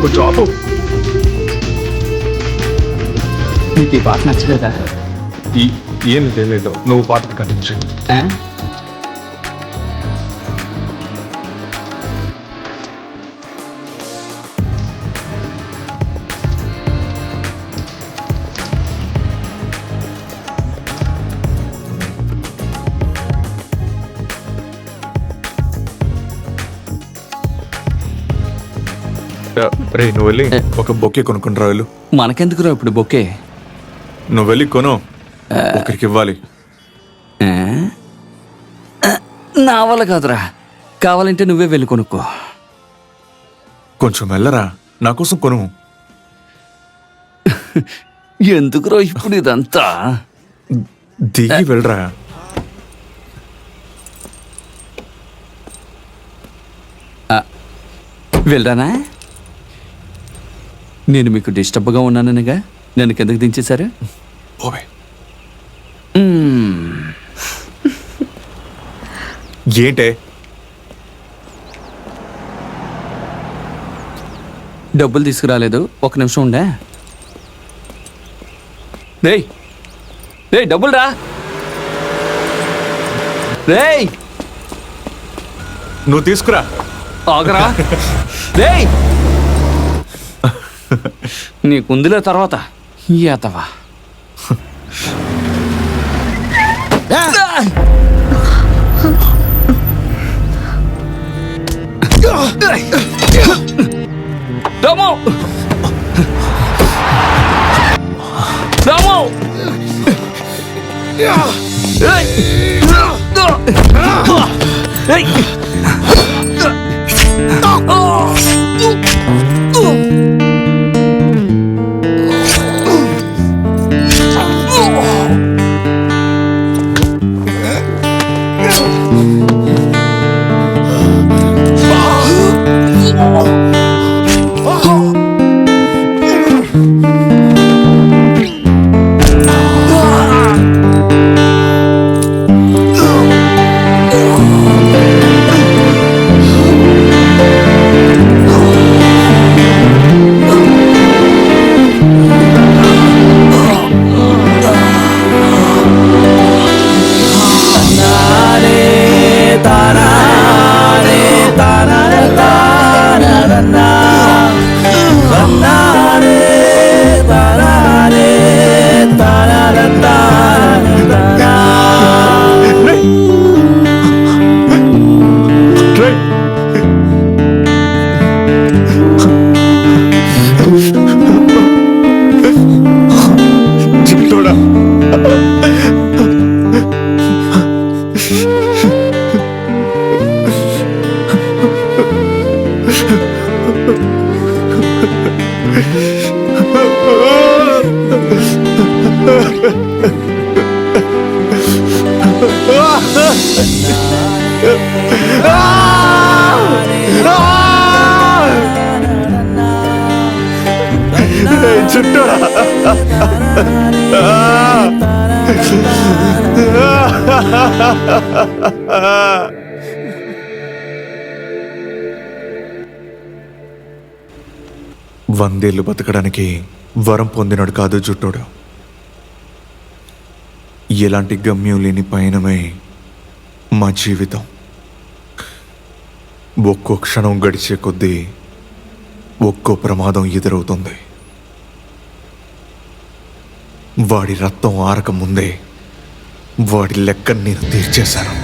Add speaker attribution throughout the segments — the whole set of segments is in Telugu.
Speaker 1: కొంచెం ఆపు.
Speaker 2: నీకు ఈ పాట నచ్చలేదా?
Speaker 1: ఏం లేదు, నువ్వు పాట కంటిన్యూ. రే నువ్వు వెళ్ళి ఒక బొకే కొనుక్కుని రా. వెళ్ళు.
Speaker 2: మనకెందుకురా ఇప్పుడు బొకే?
Speaker 1: నువ్వు వెళ్ళి కొను, ఒకరికి ఇవ్వాలి.
Speaker 2: నా వల్ల కాదురా, కావాలంటే నువ్వే వెళ్ళి కొనుక్కో.
Speaker 1: కొంచెం వెళ్ళరా, నా కోసం కొను.
Speaker 2: ఎందుకురా ఇప్పుడు ఇదంతా?
Speaker 1: దిగి వెళ్ళరా.
Speaker 2: వెళ్ళరానా? నేను మీకు డిస్టర్బ్గా ఉన్నాననిగా నన్ను కిందకి దించేశారు.
Speaker 1: ఓవే. ఏంటే?
Speaker 2: డబ్బులు తీసుకురాలేదు, ఒక నిమిషం ఉండే. రేయ్ రేయ్ డబ్బులు రా. రేయ్
Speaker 1: నువ్వు తీసుకురా.
Speaker 2: ఆగరా. రేయ్ నీకుందిలే తర్వాత ఏతవా. రాము రాము.
Speaker 1: చుట్టూరా. వందేళ్లు బతకడానికి వరం పొందినాడు కాదు జుట్టోడు. ఎలాంటి గమ్యం లేని పయనమే మా జీవితం. ఒక్కో క్షణం గడిచే కొద్దీ ఒక్కో ప్రమాదం ఎదురవుతుంది. వాడి రక్తం ఆరక ముందే వాడి లెక్కను నేను తీర్చేశాను.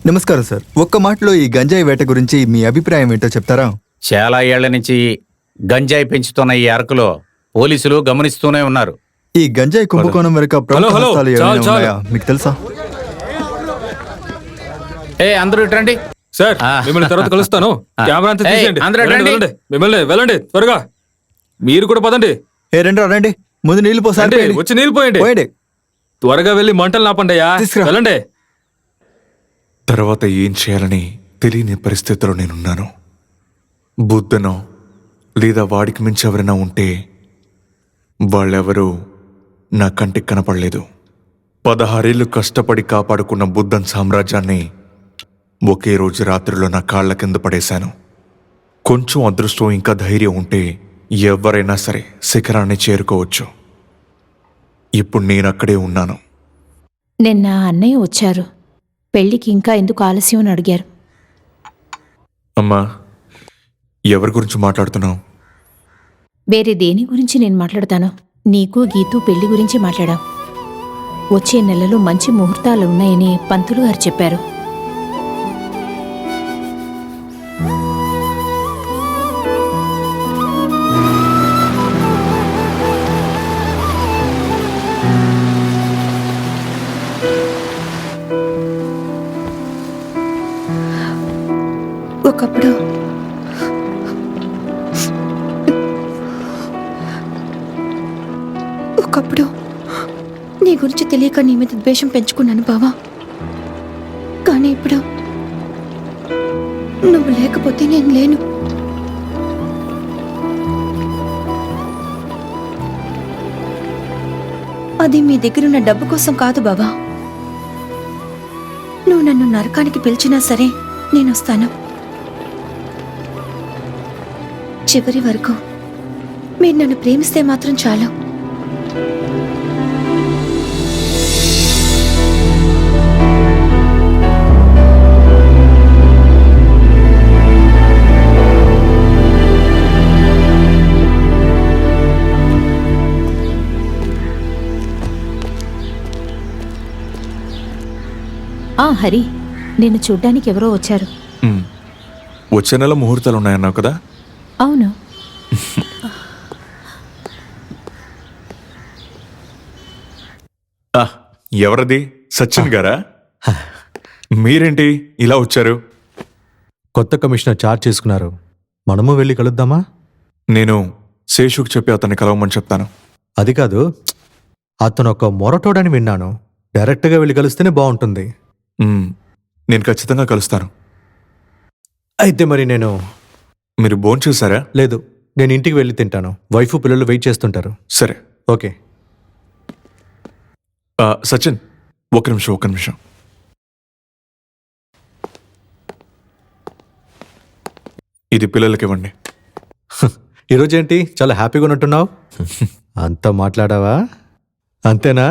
Speaker 3: నమస్కారం సార్. ఒక్క మాటలో ఈ గంజాయి వేట గురించి మీ అభిప్రాయం ఏంటో చెప్తారా?
Speaker 4: చాలా ఏళ్ల నుంచి గంజాయి పెంచుతున్న ఈ అరకులో పోలీసులు గమనిస్తూనే ఉన్నారు.
Speaker 3: ఈ గంజాయి కుంభకోణం వెనుక ప్రముఖ
Speaker 5: హలో,
Speaker 3: హస్తాలు ఏమైనా
Speaker 5: చాలు, చాలు.
Speaker 3: ఉన్నాయా మీకు తెలుసా?
Speaker 4: అందరూ ఇట్రండి.
Speaker 5: సార్ మిమ్మల్ని తర్వాత కలుస్తాను. కెమెరా అంతా
Speaker 4: ఏయ్,
Speaker 5: తీసేయండి.
Speaker 4: అందరూ
Speaker 5: వెళ్ళండి,
Speaker 4: రండి.
Speaker 5: వెళ్ళండి. వెళ్ళండి త్వరగా. మీరు కూడా పదండి.
Speaker 3: రండి ముందు నీళ్లు పోసారి
Speaker 5: రండి, వచ్చి నీళ్ళు పోయండి.
Speaker 3: పోయండి.
Speaker 5: త్వరగా వెళ్ళి మంటలు నాపండియా.
Speaker 3: తీసుకురా.
Speaker 5: వెళ్ళండి.
Speaker 1: తర్వాత ఏం చేయాలని తెలియని పరిస్థితిలో నేనున్నాను. బుద్ధనో లేదా వాడికి మించి ఎవరైనా ఉంటే వాళ్ళెవరూ నా కంటికి కనపడలేదు. 16 ఏళ్ళు కష్టపడి కాపాడుకున్న బుద్ధన్ సామ్రాజ్యాన్ని ఒకే రోజు రాత్రిలో నా కాళ్ల కింద పడేశాను. కొంచెం అదృష్టం ఇంకా ధైర్యం ఉంటే ఎవరైనా సరే శిఖరాన్ని చేరుకోవచ్చు. ఇప్పుడు నేనక్కడే ఉన్నాను.
Speaker 6: నిన్న అన్నయ్య వచ్చారు. పెళ్లికి ఇంకా ఎందుకు ఆలస్యం అని అడిగారు.
Speaker 1: అమ్మా, ఎవరి గురించి మాట్లాడుతున్నావు?
Speaker 6: వేరే దేని గురించి నేను మాట్లాడతాను? నీకు గీతూ పెళ్లి గురించి మాట్లాడాం. వచ్చే నెలలో మంచి ముహూర్తాలు ఉన్నాయని పంతులు గారు చెప్పారు.
Speaker 7: ఒకప్పుడు నీ గురించి తెలియక నీ మీద ద్వేషం పెంచుకున్నాను బావా. కానీ ఇప్పుడు నువ్వు లేకపోతే నేను లేను. అది మీ దగ్గరున్న డబ్బు కోసం కాదు బావా. నువ్వు నన్ను నరకానికి పిలిచినా సరే నేను వస్తాను. చివరి వరకు మీరు నన్ను ప్రేమిస్తే మాత్రం చాలు.
Speaker 6: హరి, నిన్ను చూడ్డానికి ఎవరో వచ్చారు.
Speaker 1: వచ్చే నెల ముహూర్తాలు ఉన్నాయన్నావు కదా?
Speaker 6: అవును.
Speaker 1: ఎవరది? సచిన్ గారా? మీరేంటి ఇలా వచ్చారు?
Speaker 8: కొత్త కమిషనర్ చార్జ్ చేసుకున్నారు. మనము వెళ్ళి కలుద్దామా?
Speaker 1: నేను శేషుకు చెప్పి అతన్ని కలవమని చెప్తాను.
Speaker 8: అది కాదు, అతను ఒక మొరటోడని విన్నాను. డైరెక్ట్గా వెళ్ళి కలిస్తేనే బాగుంటుంది.
Speaker 1: నేను ఖచ్చితంగా కలుస్తాను.
Speaker 8: అయితే మరి నేను...
Speaker 1: మీరు భోంచేశారా?
Speaker 8: లేదు, నేను ఇంటికి వెళ్ళి తింటాను. వైఫ్ పిల్లలు వెయిట్ చేస్తుంటారు.
Speaker 1: సరే,
Speaker 8: ఓకే.
Speaker 1: సచిన్, ఒక నిమిషం. ఇది పిల్లలకి ఇవ్వండి.
Speaker 8: ఈరోజేంటి చాలా హ్యాపీగా ఉన్నట్టున్నావు? అంతా మాట్లాడావా? అంతేనా?